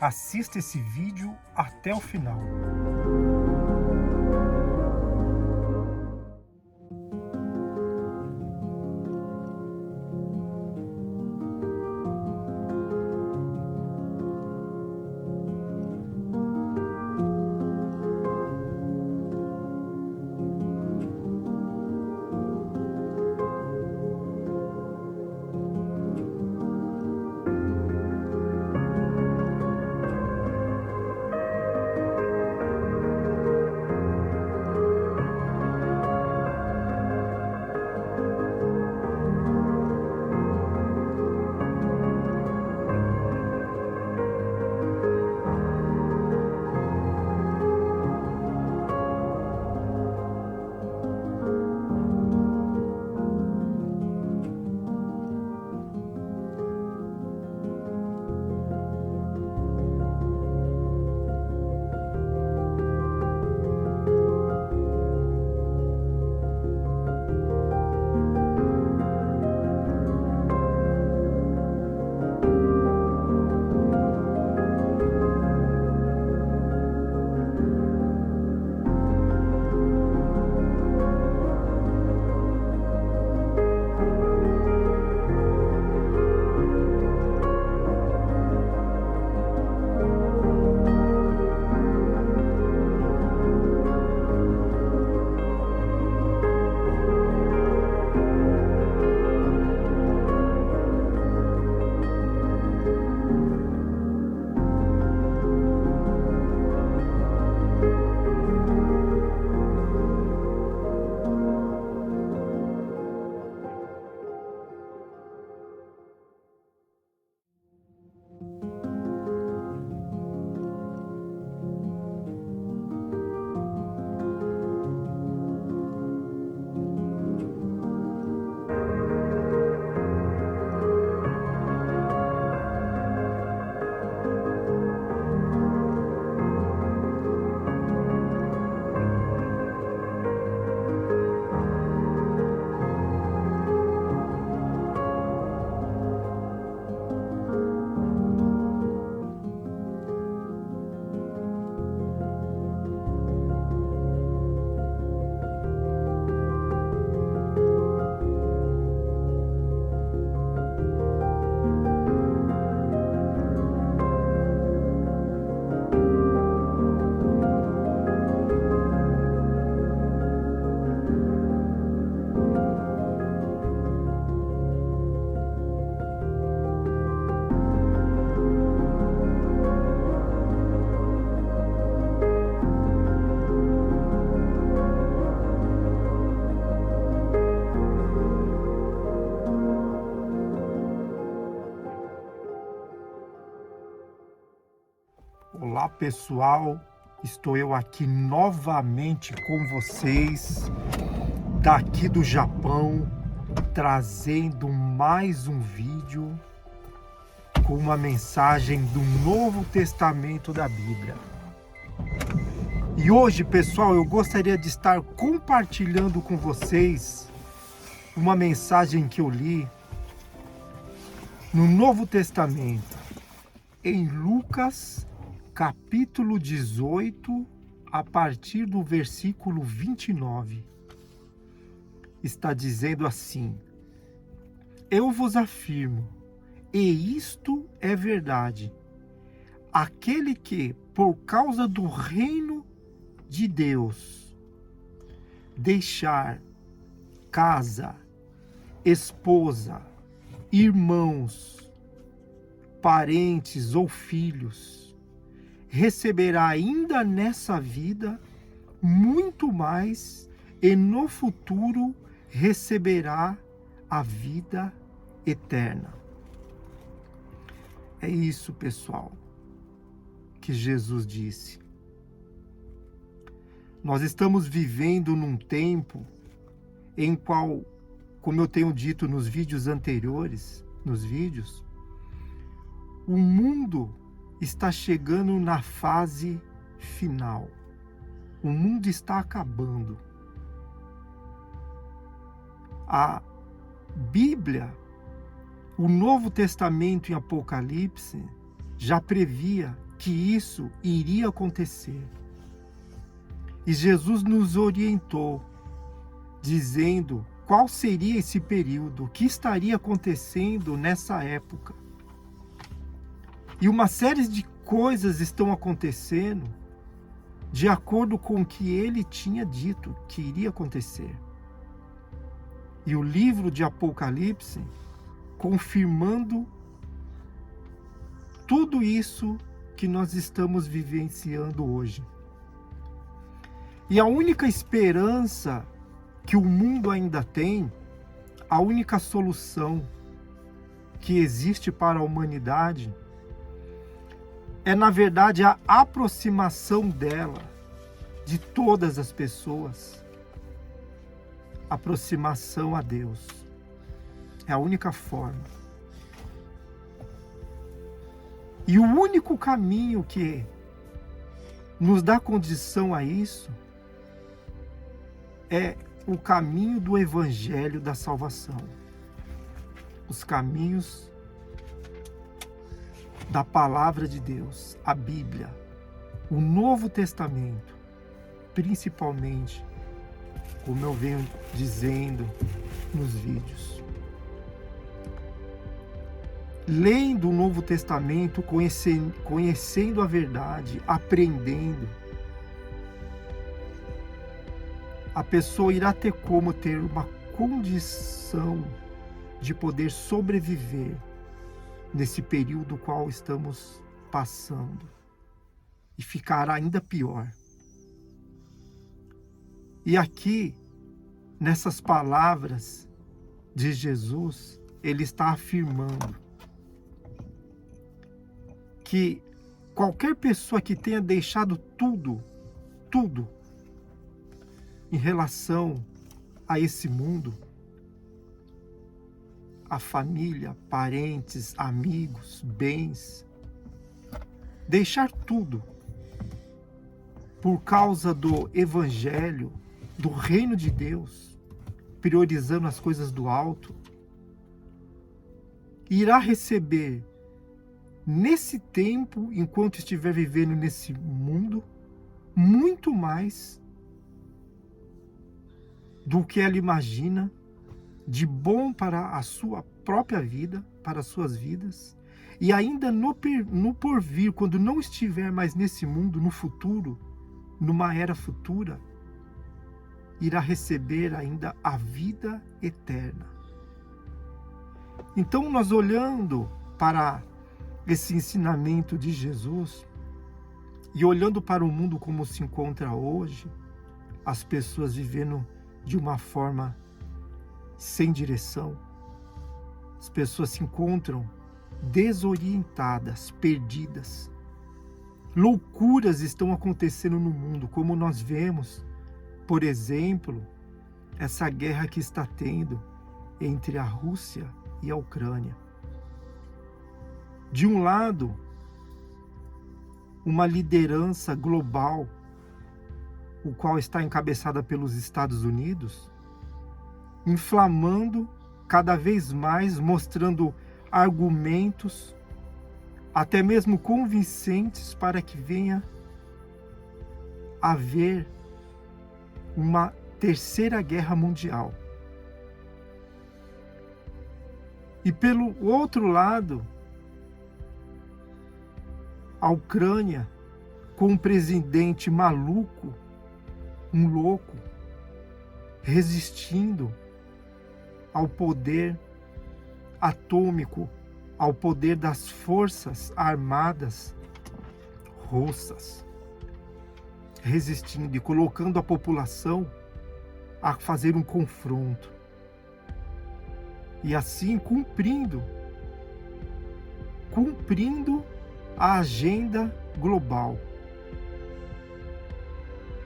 Assista esse vídeo até o final. Olá pessoal, estou eu aqui novamente com vocês, daqui do Japão, trazendo mais um vídeo com uma mensagem do Novo Testamento da Bíblia. E hoje, pessoal, eu gostaria de estar compartilhando com vocês uma mensagem que eu li no Novo Testamento, em Lucas capítulo 18, a partir do versículo 29, está dizendo assim: eu vos afirmo, e isto é verdade, aquele que, por causa do reino de Deus, deixar casa, esposa, irmãos, parentes ou filhos, receberá ainda nessa vida muito mais, e no futuro receberá a vida eterna. É isso, pessoal, que Jesus disse. Nós estamos vivendo num tempo em qual, como eu tenho dito nos vídeos anteriores, o mundo está chegando na fase final. O mundo está acabando. A Bíblia, o Novo Testamento em Apocalipse, já previa que isso iria acontecer. E Jesus nos orientou, dizendo qual seria esse período, o que estaria acontecendo nessa época. E uma série de coisas estão acontecendo de acordo com o que ele tinha dito que iria acontecer. E o livro de Apocalipse confirmando tudo isso que nós estamos vivenciando hoje. E a única esperança que o mundo ainda tem, a única solução que existe para a humanidade, é na verdade a aproximação dela, de todas as pessoas, aproximação a Deus. É a única forma. E o único caminho que nos dá condição a isso é o caminho do Evangelho da salvação. Os caminhos da Palavra de Deus, a Bíblia, o Novo Testamento, principalmente, como eu venho dizendo nos vídeos. Lendo o Novo Testamento, conhecendo a verdade, aprendendo, a pessoa irá ter como ter uma condição de poder sobreviver nesse período qual estamos passando, e ficará ainda pior. E aqui, nessas palavras de Jesus, ele está afirmando que qualquer pessoa que tenha deixado tudo em relação a esse mundo, a família, parentes, amigos, bens, deixar tudo por causa do Evangelho, do reino de Deus, priorizando as coisas do alto, irá receber nesse tempo, enquanto estiver vivendo nesse mundo, muito mais do que ela imagina de bom para a sua própria vida, para as suas vidas, e ainda no porvir, quando não estiver mais nesse mundo, no futuro, numa era futura, irá receber ainda a vida eterna. Então, nós olhando para esse ensinamento de Jesus e olhando para o mundo como se encontra hoje, as pessoas vivendo de uma forma sem direção, as pessoas se encontram desorientadas, perdidas. Loucuras estão acontecendo no mundo, como nós vemos, por exemplo, essa guerra que está tendo entre a Rússia e a Ucrânia. De um lado, uma liderança global, o qual está encabeçada pelos Estados Unidos, inflamando cada vez mais, mostrando argumentos, até mesmo convincentes, para que venha haver uma terceira guerra mundial. E pelo outro lado, a Ucrânia, com um presidente maluco, um louco, resistindo ao poder atômico, ao poder das forças armadas russas, resistindo e colocando a população a fazer um confronto. E assim cumprindo a agenda global.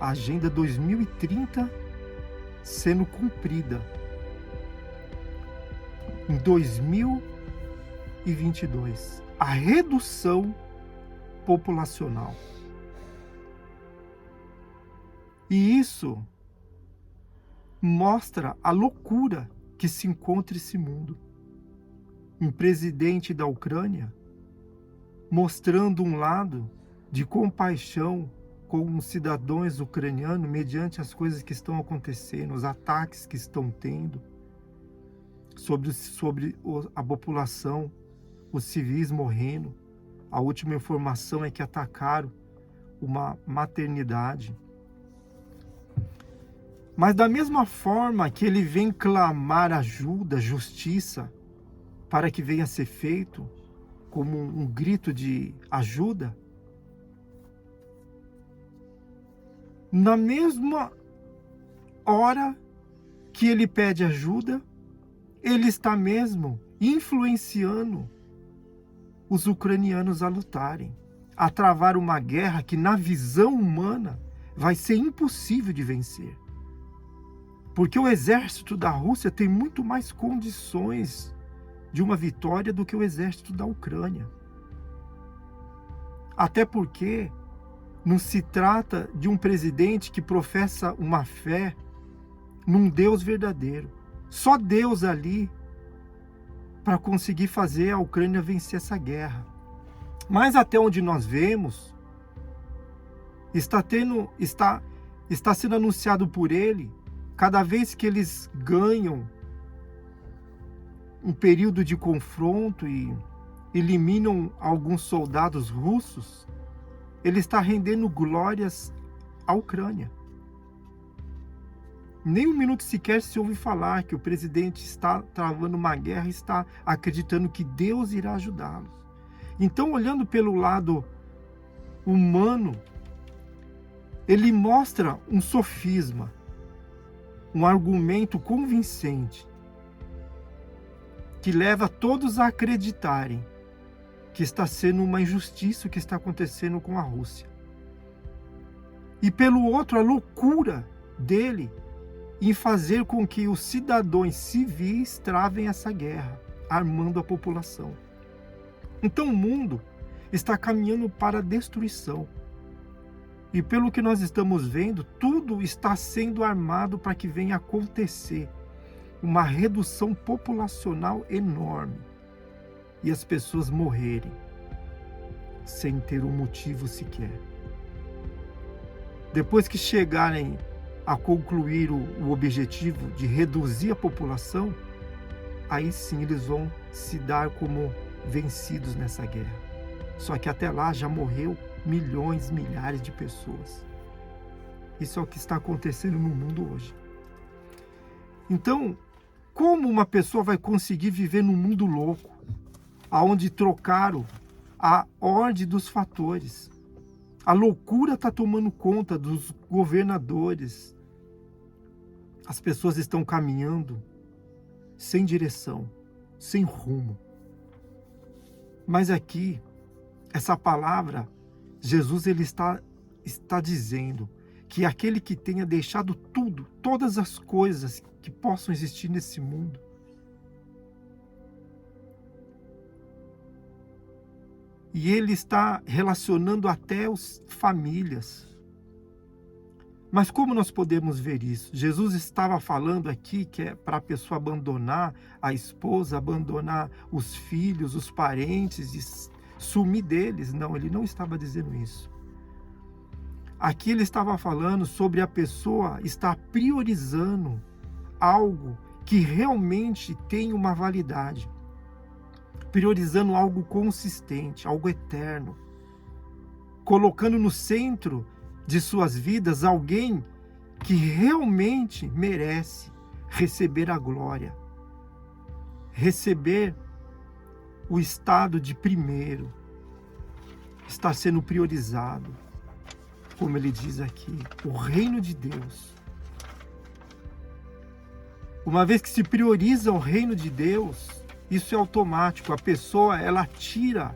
A Agenda 2030 sendo cumprida em 2022. A redução populacional. E isso mostra a loucura que se encontra esse mundo. Um presidente da Ucrânia mostrando um lado de compaixão com os cidadãos ucranianos mediante as coisas que estão acontecendo, os ataques que estão tendo sobre a população, os civis morrendo. A última informação é que atacaram uma maternidade. Mas da mesma forma que ele vem clamar ajuda, justiça, para que venha a ser feito, como um grito de ajuda, na mesma hora que ele pede ajuda, ele está mesmo influenciando os ucranianos a lutarem, a travar uma guerra que, na visão humana, vai ser impossível de vencer. Porque o exército da Rússia tem muito mais condições de uma vitória do que o exército da Ucrânia. Até porque não se trata de um presidente que professa uma fé num Deus verdadeiro. Só Deus ali para conseguir fazer a Ucrânia vencer essa guerra. Mas até onde nós vemos, está sendo anunciado por ele, cada vez que eles ganham um período de confronto e eliminam alguns soldados russos, ele está rendendo glórias à Ucrânia. Nem um minuto sequer se ouve falar que o presidente está travando uma guerra e está acreditando que Deus irá ajudá-los. Então, olhando pelo lado humano, ele mostra um sofisma, um argumento convincente, que leva todos a acreditarem que está sendo uma injustiça o que está acontecendo com a Rússia. E pelo outro, a loucura dele em fazer com que os cidadãos civis travem essa guerra, armando a população. Então o mundo está caminhando para a destruição. E pelo que nós estamos vendo, tudo está sendo armado para que venha acontecer uma redução populacional enorme e as pessoas morrerem sem ter um motivo sequer. Depois que chegarem a concluir o objetivo de reduzir a população, aí sim eles vão se dar como vencidos nessa guerra. Só que até lá já morreu milhões, milhares de pessoas. Isso é o que está acontecendo no mundo hoje. Então, como uma pessoa vai conseguir viver num mundo louco, onde trocaram a ordem dos fatores? A loucura está tomando conta dos governadores. As pessoas estão caminhando sem direção, sem rumo. Mas aqui, essa palavra, Jesus ele está dizendo que aquele que tenha deixado tudo, todas as coisas que possam existir nesse mundo, e ele está relacionando até as famílias. Mas como nós podemos ver isso? Jesus estava falando aqui que é para a pessoa abandonar a esposa, abandonar os filhos, os parentes e sumir deles. Não, ele não estava dizendo isso. Aqui ele estava falando sobre a pessoa estar priorizando algo que realmente tem uma validade. Priorizando algo consistente, algo eterno. Colocando no centro de suas vidas alguém que realmente merece receber a glória, receber o estado de primeiro, estar sendo priorizado, como ele diz aqui, o reino de Deus. Uma vez que se prioriza o reino de Deus, isso é automático, a pessoa ela tira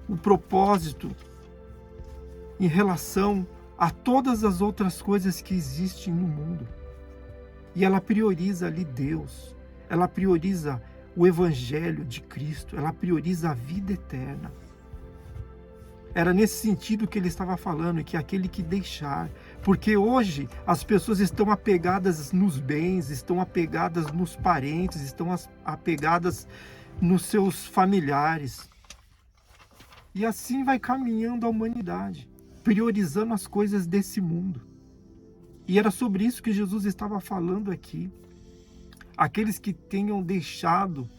o propósito em relação a todas as outras coisas que existem no mundo. E ela prioriza ali Deus, ela prioriza o Evangelho de Cristo, ela prioriza a vida eterna. Era nesse sentido que ele estava falando, que aquele que deixar, porque hoje as pessoas estão apegadas nos bens, estão apegadas nos parentes, estão apegadas nos seus familiares. E assim vai caminhando a humanidade, priorizando as coisas desse mundo. E era sobre isso que Jesus estava falando aqui. Aqueles que tenham deixado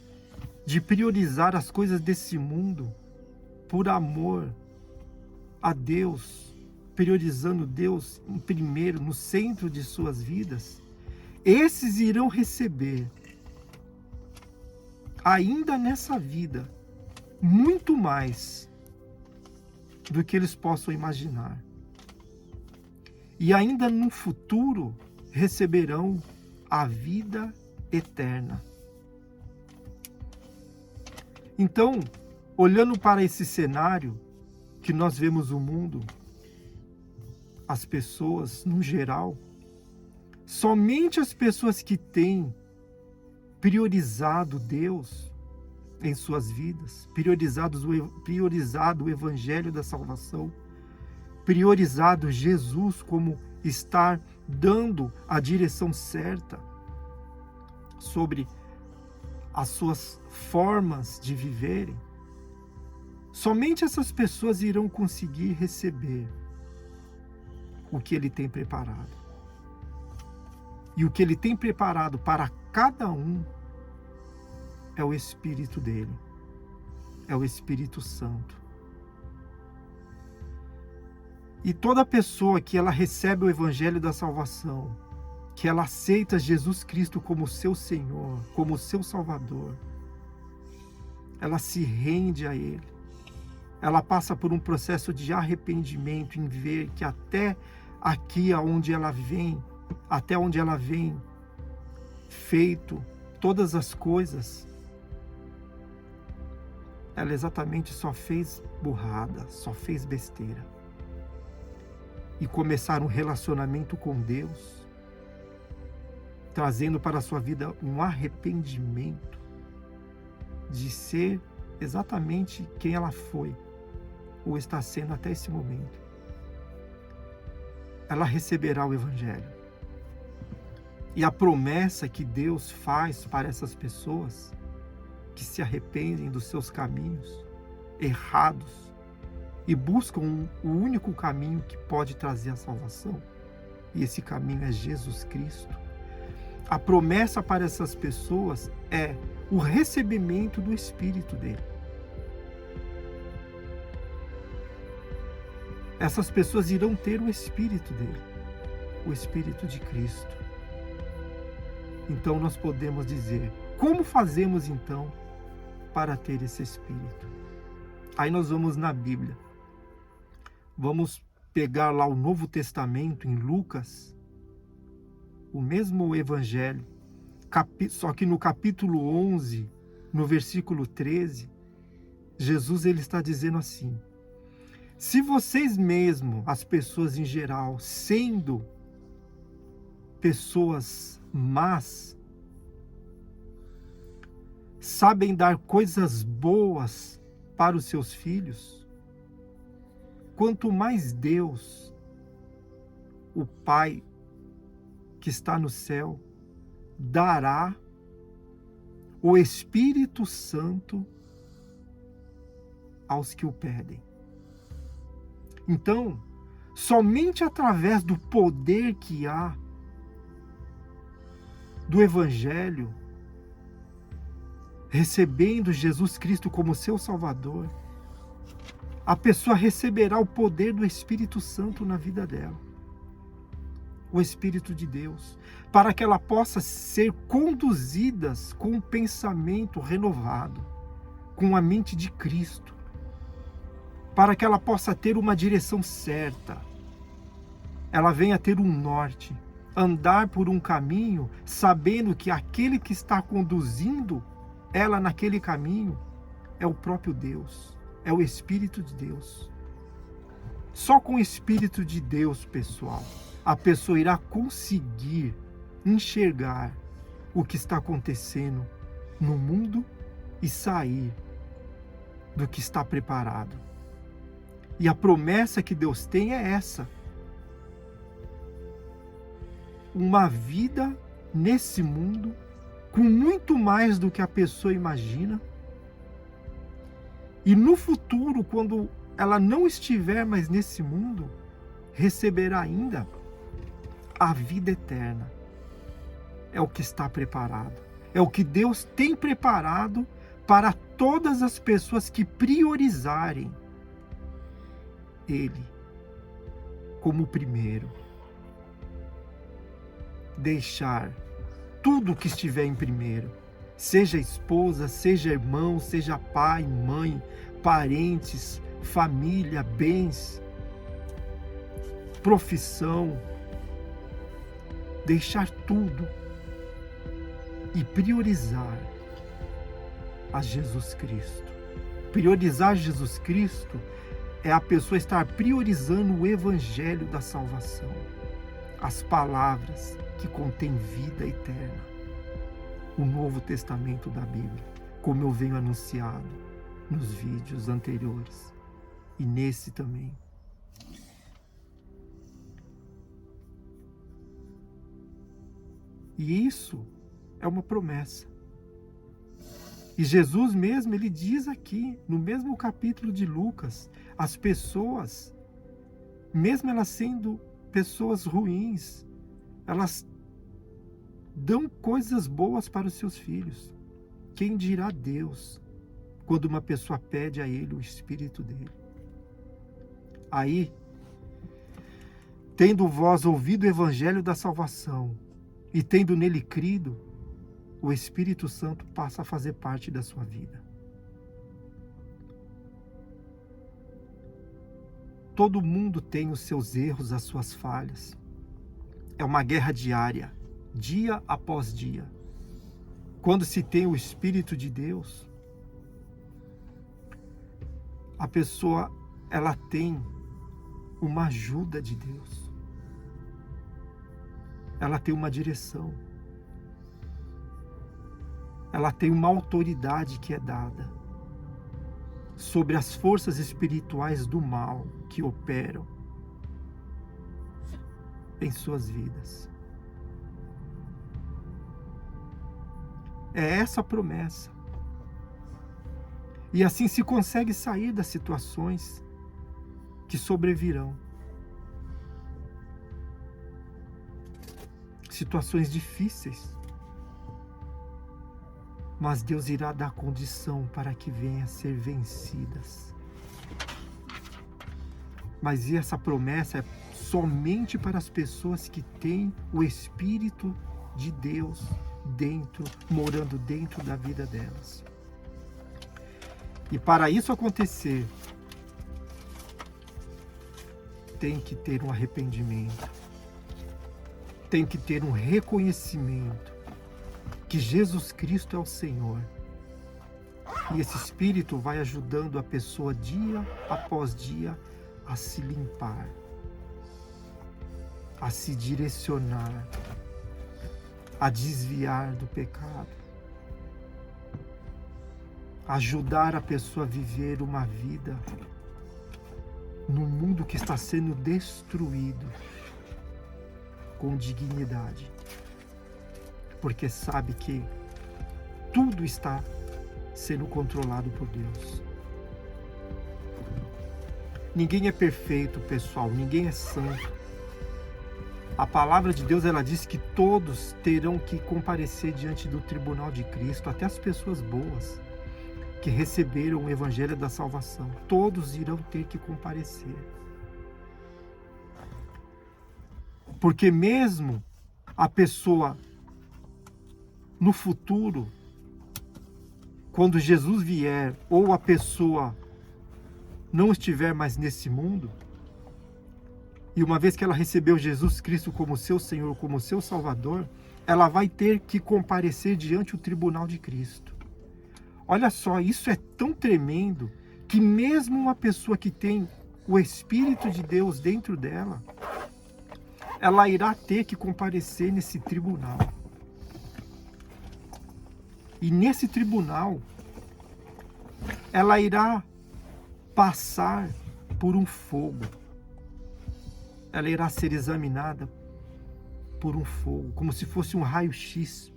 de priorizar as coisas desse mundo por amor a Deus, priorizando Deus em primeiro, no centro de suas vidas, esses irão receber, ainda nessa vida, muito mais do que eles possam imaginar. E ainda no futuro receberão a vida eterna. Então, olhando para esse cenário que nós vemos o mundo, as pessoas no geral, somente as pessoas que têm priorizado Deus em suas vidas, priorizado o Evangelho da salvação, priorizado Jesus como estar dando a direção certa sobre as suas formas de viverem, somente essas pessoas irão conseguir receber o que Ele tem preparado. E o que Ele tem preparado para cada um é o Espírito dele, é o Espírito Santo. E toda pessoa que ela recebe o Evangelho da salvação, que ela aceita Jesus Cristo como seu Senhor, como seu Salvador, ela se rende a Ele. Ela passa por um processo de arrependimento em ver que até aqui aonde ela vem, até onde ela vem feito todas as coisas, ela exatamente só fez burrada, só fez besteira. E começar um relacionamento com Deus, trazendo para a sua vida um arrependimento de ser exatamente quem ela foi, ou está sendo até esse momento. Ela receberá o Evangelho. E a promessa que Deus faz para essas pessoas que se arrependem dos seus caminhos errados e buscam o único caminho que pode trazer a salvação, e esse caminho é Jesus Cristo. A promessa para essas pessoas é o recebimento do Espírito dele. Essas pessoas irão ter o Espírito dele, o Espírito de Cristo. Então nós podemos dizer, como fazemos então para ter esse Espírito? Aí nós vamos na Bíblia. Vamos pegar lá o Novo Testamento em Lucas, o mesmo Evangelho, só que no capítulo 11, no versículo 13, Jesus ele está dizendo assim: se vocês mesmo, as pessoas em geral, sendo pessoas más, sabem dar coisas boas para os seus filhos, quanto mais Deus, o Pai que está no céu, dará o Espírito Santo aos que o pedem. Então, somente através do poder que há do Evangelho, recebendo Jesus Cristo como seu Salvador, a pessoa receberá o poder do Espírito Santo na vida dela. O Espírito de Deus, para que ela possa ser conduzida com um pensamento renovado, com a mente de Cristo, para que ela possa ter uma direção certa, ela venha ter um norte, andar por um caminho, sabendo que aquele que está conduzindo ela naquele caminho é o próprio Deus, é o Espírito de Deus. Só com o Espírito de Deus, pessoal, a pessoa irá conseguir enxergar o que está acontecendo no mundo e sair do que está preparado. E a promessa que Deus tem é essa: uma vida nesse mundo com muito mais do que a pessoa imagina, E no futuro, quando ela não estiver mais nesse mundo, receberá ainda a vida eterna. É o que está preparado. É o que Deus tem preparado para todas as pessoas que priorizarem Ele como o primeiro. Deixar tudo que estiver em primeiro, seja esposa, seja irmão, seja pai, mãe, parentes, família, bens, profissão, deixar tudo e priorizar a Jesus Cristo. Priorizar Jesus Cristo é a pessoa estar priorizando o evangelho da salvação, as palavras que contêm vida eterna, o Novo Testamento da Bíblia, como eu venho anunciado nos vídeos anteriores e nesse também. E isso é uma promessa. E Jesus mesmo, ele diz aqui, no mesmo capítulo de Lucas, as pessoas, mesmo elas sendo pessoas ruins, elas dão coisas boas para os seus filhos. Quem dirá Deus, quando uma pessoa pede a Ele o Espírito dele? Aí, tendo vós ouvido o Evangelho da salvação, e tendo nele crido, o Espírito Santo passa a fazer parte da sua vida. Todo mundo tem os seus erros, as suas falhas. É uma guerra diária, dia após dia. Quando se tem o Espírito de Deus, a pessoa, ela tem uma ajuda de Deus. Ela tem uma direção. Ela tem uma autoridade que é dada sobre as forças espirituais do mal que operam em suas vidas. É essa a promessa. E assim se consegue sair das situações que sobrevirão. Situações difíceis. Mas Deus irá dar condição para que venham a ser vencidas. Mas essa promessa é somente para as pessoas que têm o Espírito de Deus morando dentro da vida delas. E para isso acontecer, tem que ter um arrependimento, tem que ter um reconhecimento que Jesus Cristo é o Senhor. E esse Espírito vai ajudando a pessoa dia após dia a se limpar, a se direcionar, a desviar do pecado, ajudar a pessoa a viver uma vida no mundo que está sendo destruído com dignidade. Porque sabe que tudo está sendo controlado por Deus. Ninguém é perfeito, pessoal, ninguém é santo. A palavra de Deus, ela diz que todos terão que comparecer diante do tribunal de Cristo, até as pessoas boas que receberam o Evangelho da salvação. Todos irão ter que comparecer. Porque mesmo a pessoa no futuro, quando Jesus vier, ou a pessoa não estiver mais nesse mundo, e uma vez que ela recebeu Jesus Cristo como seu Senhor, como seu Salvador, ela vai ter que comparecer diante do tribunal de Cristo. Olha só, isso é tão tremendo, que mesmo uma pessoa que tem o Espírito de Deus dentro dela, ela irá ter que comparecer nesse tribunal. E nesse tribunal, ela irá passar por um fogo. Ela irá ser examinada por um fogo, como se fosse um raio-x.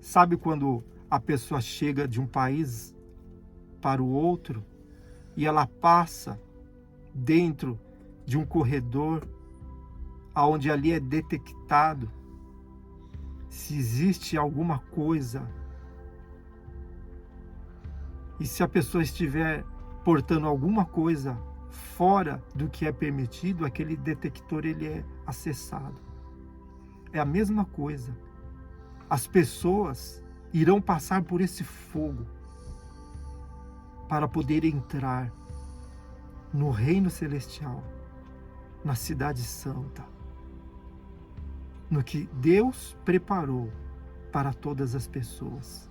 Sabe quando a pessoa chega de um país para o outro e ela passa dentro de um corredor onde ali é detectado se existe alguma coisa e se a pessoa estiver portando alguma coisa fora do que é permitido, aquele detector ele é acessado. É a mesma coisa. As pessoas irão passar por esse fogo para poder entrar no reino celestial, na cidade santa, no que Deus preparou para todas as pessoas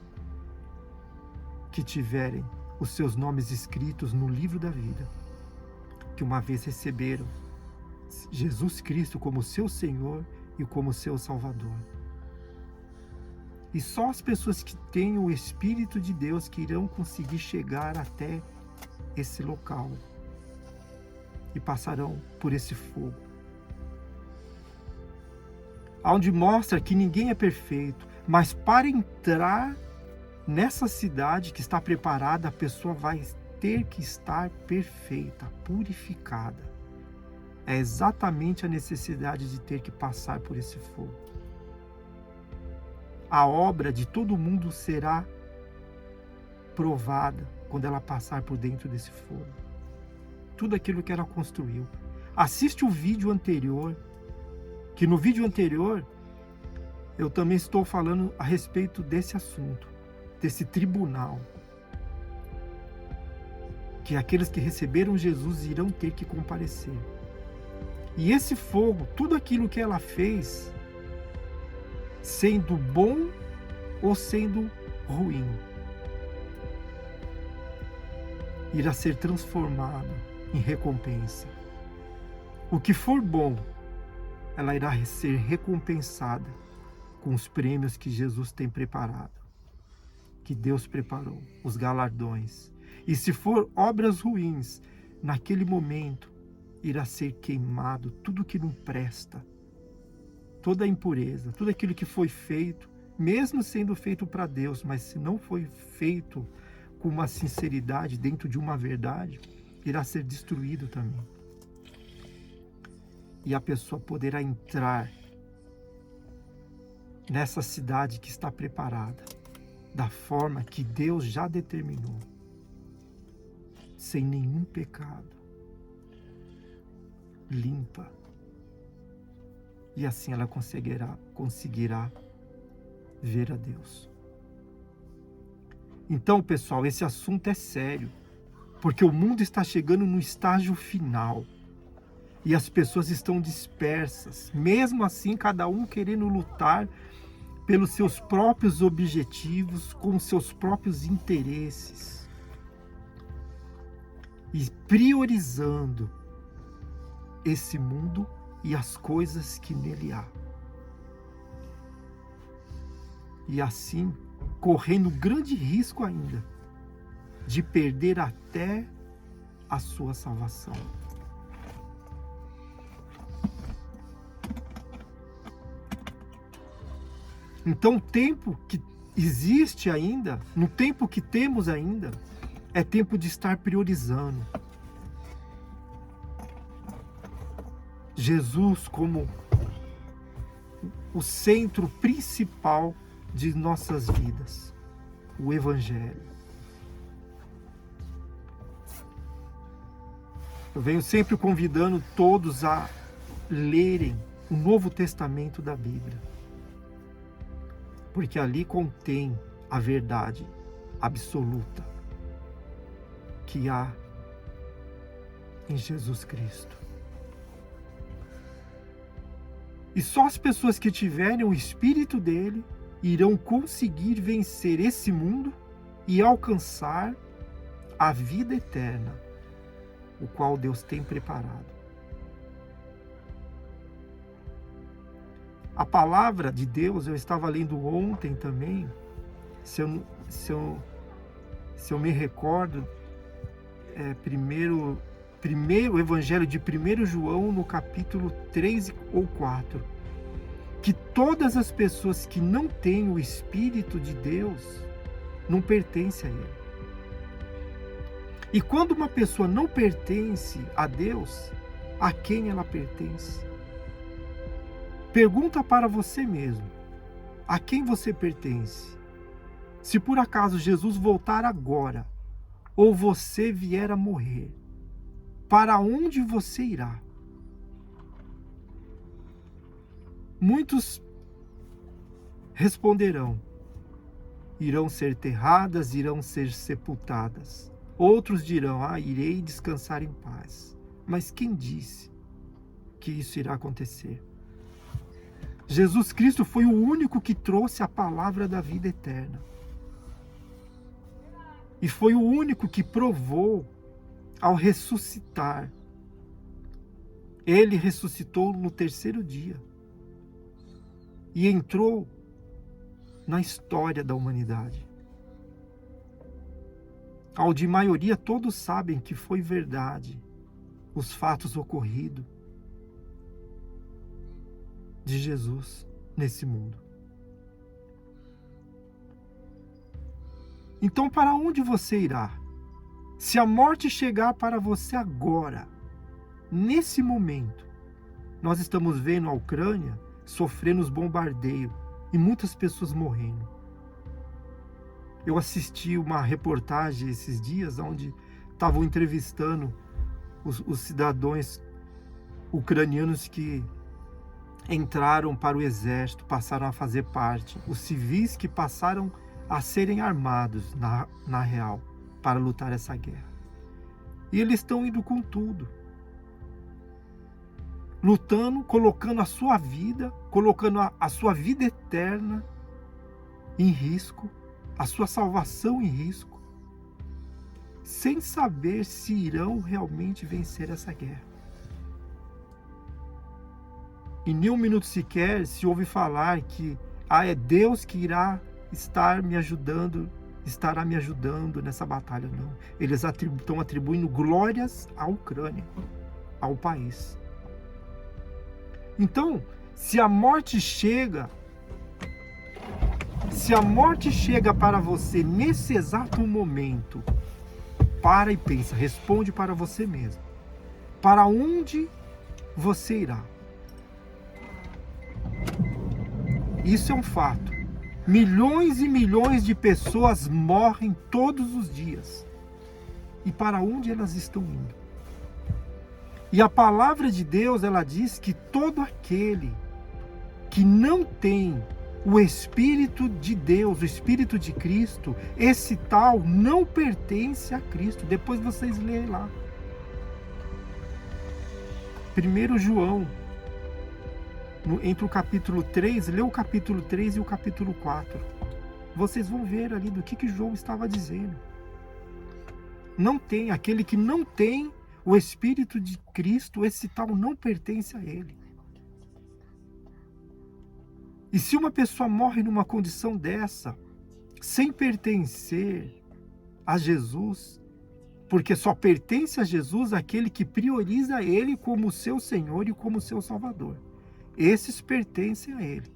que tiverem os seus nomes escritos no livro da vida, que uma vez receberam Jesus Cristo como seu Senhor e como seu Salvador. E só as pessoas que têm o Espírito de Deus que irão conseguir chegar até esse local e passarão por esse fogo, onde mostra que ninguém é perfeito, mas para entrar nessa cidade que está preparada, a pessoa vai ter que estar perfeita, purificada. É exatamente a necessidade de ter que passar por esse fogo. A obra de todo mundo será provada quando ela passar por dentro desse fogo. Tudo aquilo que ela construiu. Assiste o vídeo anterior, que no vídeo anterior eu também estou falando a respeito desse assunto, desse tribunal, que aqueles que receberam Jesus irão ter que comparecer. E esse fogo, tudo aquilo que ela fez, sendo bom ou sendo ruim, irá ser transformado em recompensa. O que for bom, ela irá ser recompensada com os prêmios que Jesus tem preparado, que Deus preparou, os galardões. E se for obras ruins, naquele momento irá ser queimado tudo que não presta, toda a impureza, tudo aquilo que foi feito, mesmo sendo feito para Deus, mas se não foi feito com uma sinceridade dentro de uma verdade, irá ser destruído também. E a pessoa poderá entrar nessa cidade que está preparada, da forma que Deus já determinou, sem nenhum pecado, limpa. E assim ela conseguirá ver a Deus. Então, pessoal, esse assunto é sério, porque o mundo está chegando no estágio final. E as pessoas estão dispersas, mesmo assim cada um querendo lutar pelos seus próprios objetivos, com seus próprios interesses. E priorizando esse mundo e as coisas que nele há. E assim, correndo grande risco ainda de perder até a sua salvação. Então, o tempo que existe ainda, no tempo que temos ainda, é tempo de estar priorizando Jesus como o centro principal de nossas vidas, o Evangelho. Eu venho sempre convidando todos a lerem o Novo Testamento da Bíblia, porque ali contém a verdade absoluta que há em Jesus Cristo. E só as pessoas que tiverem o Espírito dele irão conseguir vencer esse mundo e alcançar a vida eterna, o qual Deus tem preparado. A palavra de Deus, eu estava lendo ontem também, se eu me recordo, primeiro Evangelho de 1 João, no capítulo 3 ou 4, que todas as pessoas que não têm o Espírito de Deus não pertencem a Ele. E quando uma pessoa não pertence a Deus, a quem ela pertence? Pergunta para você mesmo, a quem você pertence? Se por acaso Jesus voltar agora, ou você vier a morrer, para onde você irá? Muitos responderão, irão ser enterradas, irão ser sepultadas. Outros dirão, irei descansar em paz. Mas quem disse que isso irá acontecer? Jesus Cristo foi o único que trouxe a palavra da vida eterna. E foi o único que provou ao ressuscitar. Ele ressuscitou no terceiro dia. E entrou na história da humanidade. Ao de maioria, todos sabem que foi verdade os fatos ocorridos de Jesus nesse mundo. Então, para onde você irá? Se a morte chegar para você agora, nesse momento, nós estamos vendo a Ucrânia sofrendo os bombardeios e muitas pessoas morrendo. Eu assisti uma reportagem esses dias onde estavam entrevistando os cidadãos ucranianos que entraram para o exército, passaram a fazer parte, os civis que passaram a serem armados na real para lutar essa guerra. E eles estão indo com tudo, lutando, colocando a sua vida, colocando a sua vida eterna em risco, a sua salvação em risco, sem saber se irão realmente vencer essa guerra. Em nenhum minuto sequer se ouve falar que é Deus que irá estará me ajudando nessa batalha. Não. Eles estão atribuindo glórias à Ucrânia, ao país. Então, se a morte chega para você nesse exato momento, para e pensa, responde para você mesmo. Para onde você irá? Isso é um fato. Milhões e milhões de pessoas morrem todos os dias. E para onde elas estão indo? E a palavra de Deus, ela diz que todo aquele que não tem o Espírito de Deus, o Espírito de Cristo, esse tal não pertence a Cristo. Depois vocês leem lá. 1 João, entre o capítulo 3, lê o capítulo 3 e o capítulo 4. Vocês vão ver ali do que João estava dizendo. Não tem, aquele que não tem o Espírito de Cristo, esse tal não pertence a ele. E se uma pessoa morre numa condição dessa, sem pertencer a Jesus, porque só pertence a Jesus aquele que prioriza ele como seu Senhor e como seu Salvador. Esses pertencem a ele,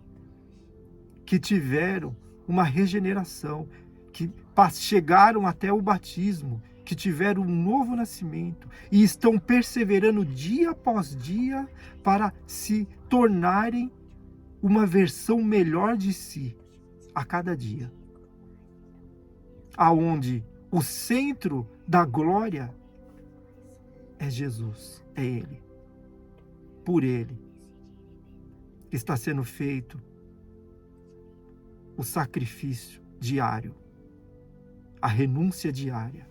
que tiveram uma regeneração, que chegaram até o batismo, que tiveram um novo nascimento e estão perseverando dia após dia para se tornarem uma versão melhor de si a cada dia. Aonde o centro da glória é Jesus, é Ele. Por Ele está sendo feito o sacrifício diário, a renúncia diária,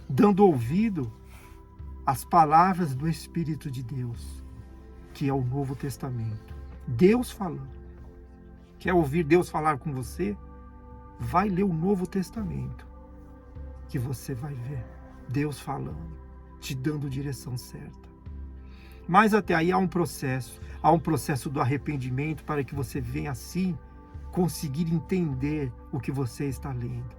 dando ouvido às palavras do Espírito de Deus, que é o Novo Testamento. Deus falando. Quer ouvir Deus falar com você? Vai ler o Novo Testamento, que você vai ver Deus falando, te dando direção certa. Mas até aí há um processo do arrependimento para que você venha assim conseguir entender o que você está lendo.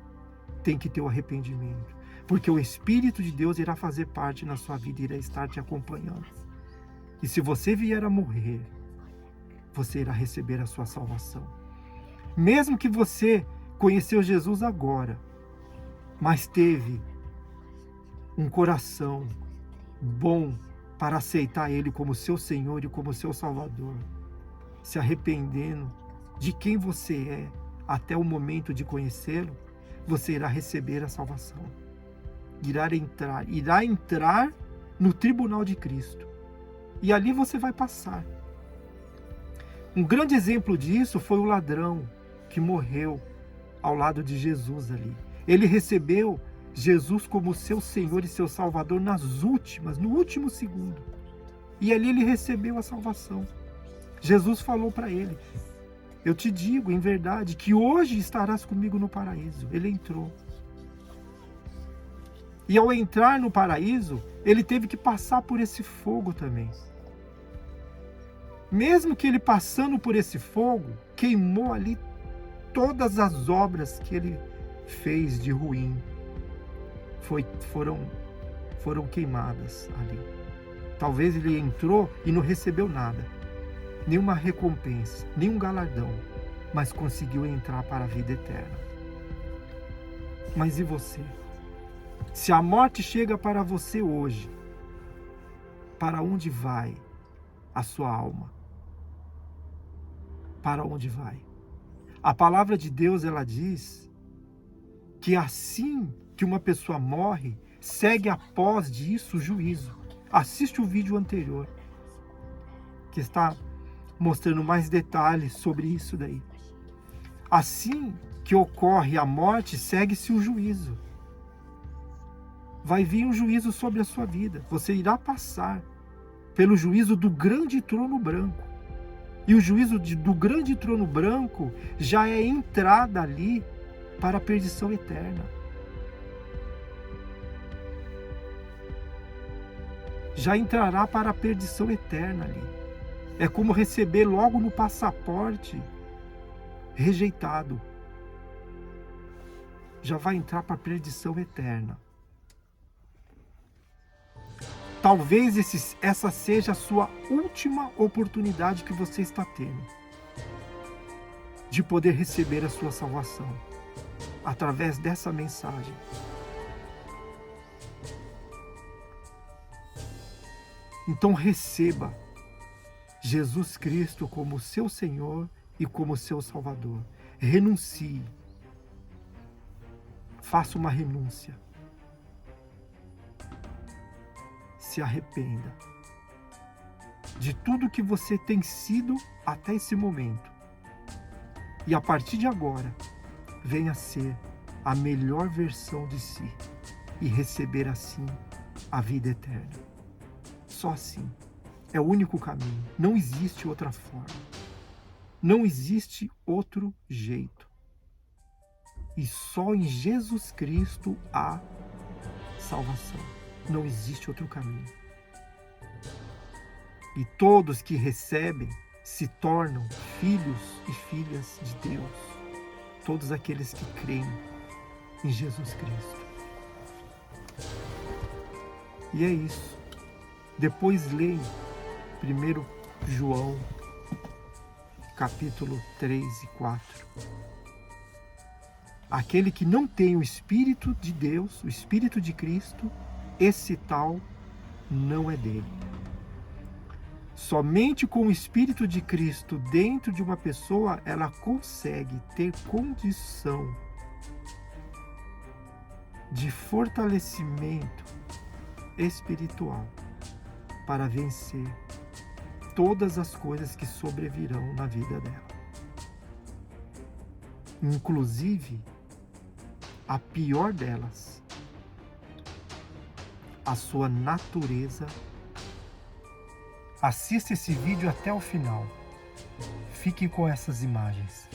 Tem que ter o arrependimento, porque o Espírito de Deus irá fazer parte na sua vida, irá estar te acompanhando. E se você vier a morrer, você irá receber a sua salvação. Mesmo que você conheceu Jesus agora, mas teve um coração bom para aceitar Ele como seu Senhor e como seu Salvador, se arrependendo de quem você é até o momento de conhecê-lo, você irá receber a salvação. Irá entrar no tribunal de Cristo. E ali você vai passar. Um grande exemplo disso foi o ladrão que morreu ao lado de Jesus ali. Ele recebeu Jesus como seu Senhor e seu Salvador no último segundo. E ali ele recebeu a salvação. Jesus falou para ele: eu te digo em verdade que hoje estarás comigo no paraíso. Ele entrou. E ao entrar no paraíso, ele teve que passar por esse fogo também. Mesmo que ele passando por esse fogo, queimou ali todas as obras que ele fez de ruim. Foram queimadas ali. Talvez ele entrou e não recebeu nada, nenhuma recompensa, nenhum galardão, mas conseguiu entrar para a vida eterna. Mas e você? Se a morte chega para você hoje, para onde vai a sua alma? Para onde vai? A palavra de Deus, ela diz que assim que uma pessoa morre, segue após disso o juízo. Assiste o vídeo anterior, que está mostrando mais detalhes sobre isso daí. Assim que ocorre a morte, segue-se o juízo. Vai vir um juízo sobre a sua vida. Você irá passar pelo juízo do grande trono branco. E o juízo do grande trono branco já é entrada ali para a perdição eterna. Já entrará para a perdição eterna ali. É como receber logo no passaporte rejeitado. Já vai entrar para a perdição eterna. Talvez essa seja a sua última oportunidade que você está tendo de poder receber a sua salvação através dessa mensagem. Então receba Jesus Cristo como seu Senhor e como seu Salvador. Renuncie. Faça uma renúncia. Se arrependa de tudo que você tem sido até esse momento. E a partir de agora, venha ser a melhor versão de si e receber assim a vida eterna. Só assim. É o único caminho. Não existe outra forma. Não existe outro jeito. E só em Jesus Cristo há salvação. Não existe outro caminho. E todos que recebem se tornam filhos e filhas de Deus. Todos aqueles que creem em Jesus Cristo. E é isso. Depois leia 1 João, capítulo 3 e 4. Aquele que não tem o Espírito de Deus, o Espírito de Cristo, esse tal não é dele. Somente com o Espírito de Cristo dentro de uma pessoa, ela consegue ter condição de fortalecimento espiritual para vencer todas as coisas que sobrevirão na vida dela. Inclusive, a pior delas, a sua natureza. Assista esse vídeo até o final. Fique com essas imagens.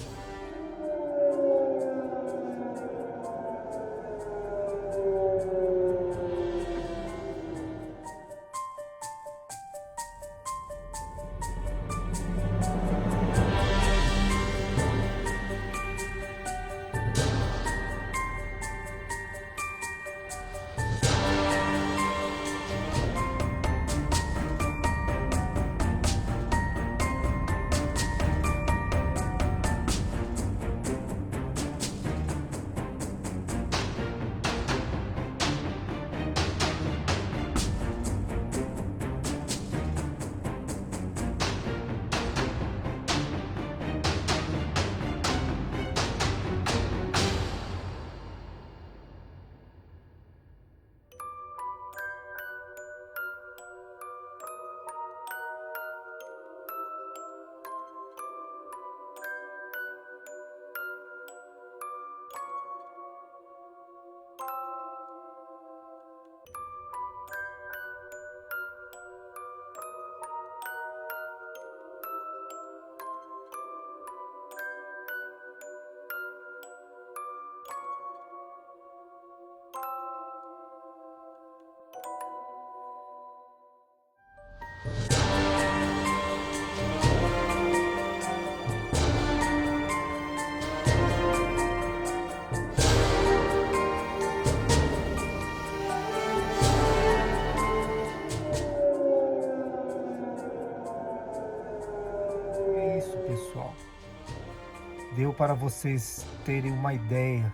para vocês terem uma ideia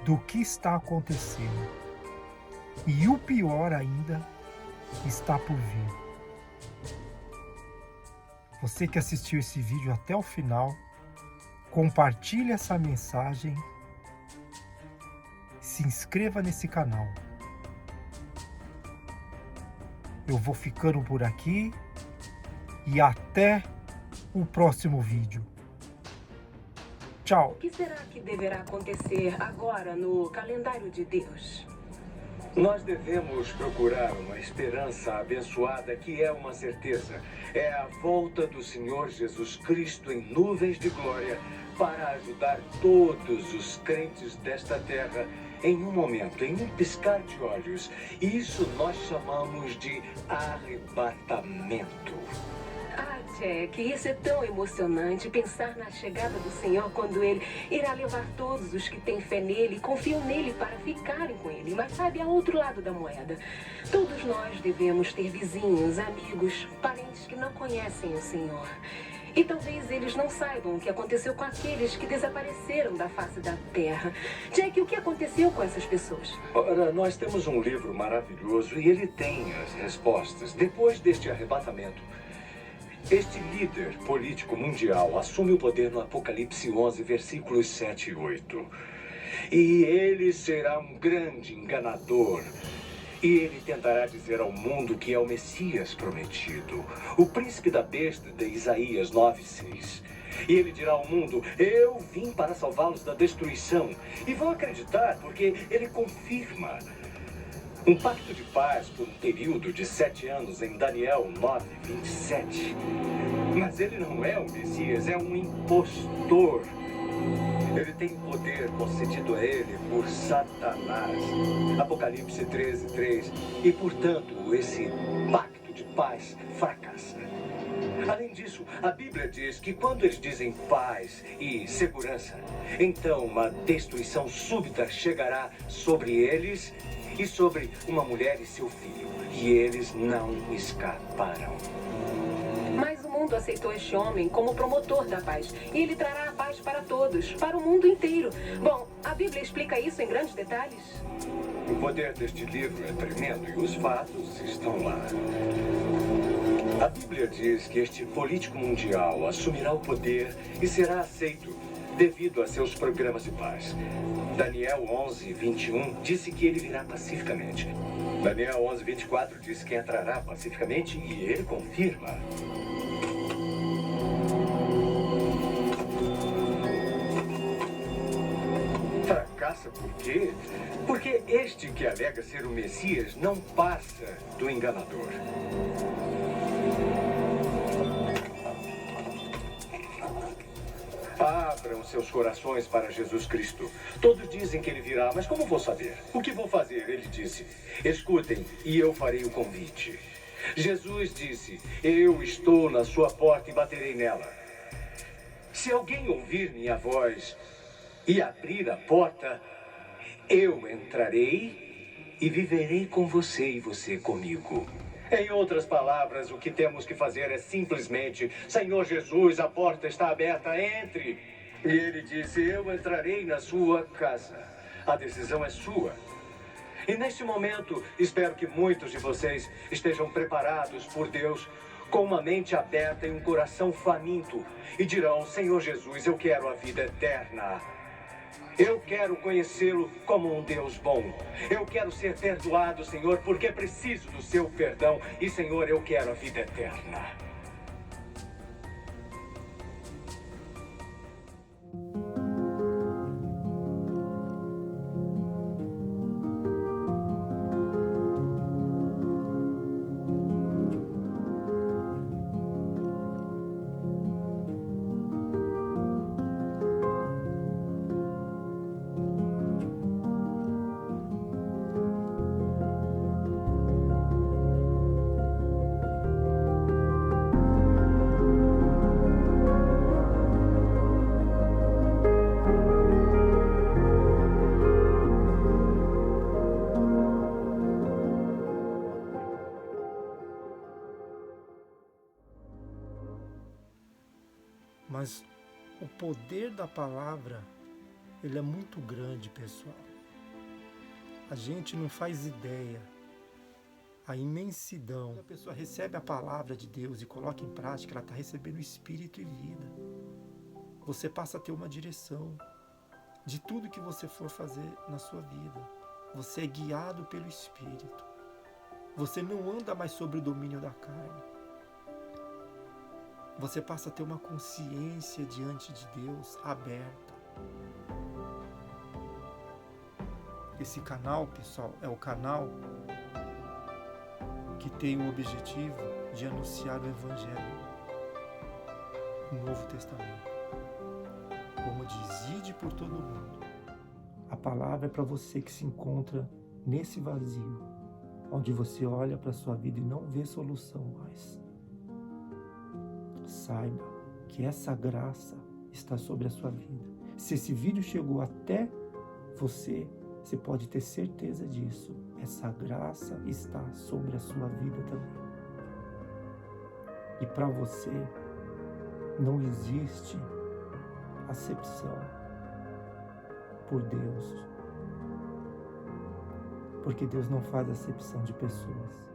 do que está acontecendo. E o pior ainda está por vir. Você que assistiu esse vídeo até o final, compartilhe essa mensagem, se inscreva nesse canal. Eu vou ficando por aqui e até o próximo vídeo. Tchau. O que será que deverá acontecer agora no calendário de Deus? Nós devemos procurar uma esperança abençoada que é uma certeza. É a volta do Senhor Jesus Cristo em nuvens de glória para ajudar todos os crentes desta terra em um momento, em um piscar de olhos. Isso nós chamamos de arrebatamento. Ah, Jack, isso é tão emocionante, pensar na chegada do Senhor quando Ele irá levar todos os que têm fé nele e confiam nele para ficarem com Ele. Mas sabe, há outro lado da moeda. Todos nós devemos ter vizinhos, amigos, parentes que não conhecem o Senhor. E talvez eles não saibam o que aconteceu com aqueles que desapareceram da face da terra. Jack, o que aconteceu com essas pessoas? Ora, nós temos um livro maravilhoso e ele tem as respostas. Depois deste arrebatamento, este líder político mundial assume o poder no Apocalipse 11, versículos 7 e 8. E ele será um grande enganador. E ele tentará dizer ao mundo que é o Messias prometido, o príncipe da besta de Isaías 9:6. E ele dirá ao mundo: eu vim para salvá-los da destruição. E vão acreditar porque ele confirma um pacto de paz por um período de 7 anos em Daniel 9:27. Mas ele não é o Messias, é um impostor. Ele tem poder concedido a ele por Satanás. Apocalipse 13:3. E, portanto, esse pacto de paz fracassa. Além disso, a Bíblia diz que quando eles dizem paz e segurança, então uma destruição súbita chegará sobre eles e sobre uma mulher e seu filho. E eles não escaparão. Mas o mundo aceitou este homem como promotor da paz. E ele trará a paz para todos, para o mundo inteiro. Bom, a Bíblia explica isso em grandes detalhes. O poder deste livro é tremendo e os fatos estão lá. A Bíblia diz que este político mundial assumirá o poder e será aceito devido a seus programas de paz. Daniel 11:21 disse que ele virá pacificamente. Daniel 11:24 diz que entrará pacificamente e ele confirma. Fracassa por quê? Porque este que alega ser o Messias não passa do enganador. Abram seus corações para Jesus Cristo. Todos dizem que ele virá, mas como vou saber? O que vou fazer? Ele disse: escutem e eu farei o convite. Jesus disse: eu estou na sua porta e baterei nela. Se alguém ouvir minha voz e abrir a porta, eu entrarei e viverei com você e você comigo. Em outras palavras, o que temos que fazer é simplesmente: Senhor Jesus, a porta está aberta, entre. E ele disse: eu entrarei na sua casa. A decisão é sua. E neste momento, espero que muitos de vocês estejam preparados por Deus, com uma mente aberta e um coração faminto, e dirão: Senhor Jesus, eu quero a vida eterna. Eu quero conhecê-lo como um Deus bom. Eu quero ser perdoado, Senhor, porque preciso do seu perdão. E, Senhor, eu quero a vida eterna. O poder da palavra, ele é muito grande, pessoal. A gente não faz ideia a imensidão. Quando a pessoa recebe a palavra de Deus e coloca em prática, ela está recebendo espírito e vida. Você passa a ter uma direção de tudo que você for fazer na sua vida. Você é guiado pelo Espírito. Você não anda mais sobre o domínio da carne. Você passa a ter uma consciência diante de Deus aberta. Esse canal, pessoal, é o canal que tem o objetivo de anunciar o Evangelho, o Novo Testamento. Como diz, ide por todo mundo. A palavra é para você que se encontra nesse vazio, onde você olha para a sua vida e não vê solução mais. Saiba que essa graça está sobre a sua vida. Se esse vídeo chegou até você, você pode ter certeza disso. Essa graça está sobre a sua vida também. E para você não existe acepção por Deus, porque Deus não faz acepção de pessoas.